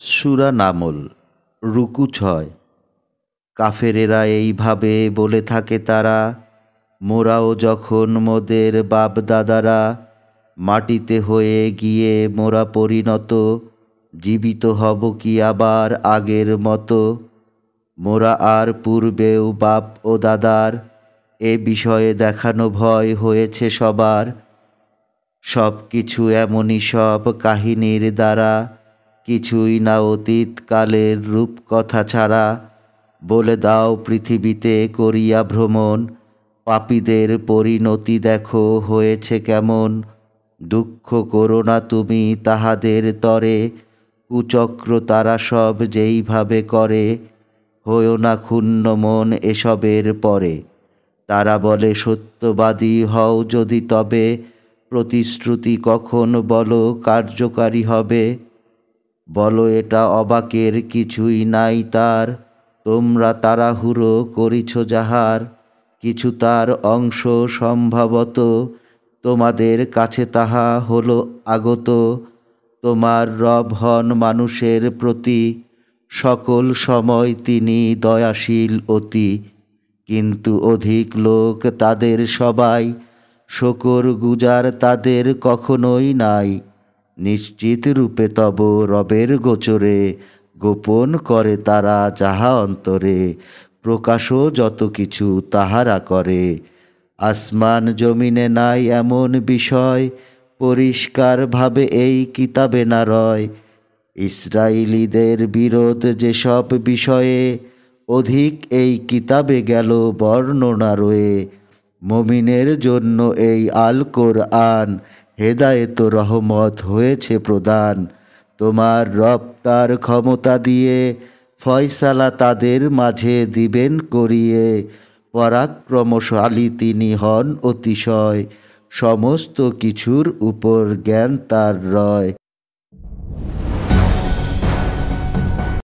সূরা নামল রুকু ৬। কাফেরেরা এইভাবে বলে থাকে তারা, মোরাও যখন মোদের বাপ দাদারা মাটিতে হয়ে গিয়ে মোরা পরিণত, জীবিত হব কি আবার আগের মতো? মোরা আর পূর্বেও বাপ ও দাদার এ বিষয়ে দেখানো ভয় হয়েছে সবার। সব কিছু এমনই সব কাহিনীর দ্বারা, কিছুই না অতীতকালের রূপকথা ছাড়া। বলে দাও পৃথিবীতে করিয়া ভ্রমণ, পাপীদের পরিণতি দেখো হয়েছে কেমন। দুঃখ করো না তুমি তাহাদের তরে, কুচক্র তারা সব যেইভাবে করে। হয়ো না ক্ষুণ্ণ মন এসবের পরে। তারা বলে সত্যবাদী হও যদি তবে, প্রতিশ্রুতি কখন বলো কার্যকারী হবে? বলো এটা অবাকের কিছুই নাই তার, তোমরা তাড়াহুড়ো করিছ যাহার। কিছু তার অংশ সম্ভবত তোমাদের কাছে তাহা হলো আগত। তোমার রব হন মানুষের প্রতি, সকল সময় তিনি দয়াশীল অতি। কিন্তু অধিক লোক তাদের সবাই, শকর গুজার তাদের কখনোই নাই। নিশ্চিত রূপে তব রবের গোচরে, গোপন করে তারা যাহা অন্তরে, প্রকাশও যত কিছু তাহারা করে। আসমান জমিনে নাই এমন বিষয়, পরিষ্কারভাবে এই কিতাবে না রয়। ইসরাইলীদের বিরোধ যেসব বিষয়ে, অধিক এই কিতাবে গেল বর্ণনা রয়ে। মুমিনের জন্য এই আল কোরআন, হেদায়েত রহমত হয়েছে প্রদান। তোমার রব তার ক্ষমতা দিয়ে, ফয়সালা তাদের মাঝে দিবেন করিয়ে। পরাক্রমশালী তিনি হন অতিশয়, সমস্ত কিছুর উপর জ্ঞান তার রয়।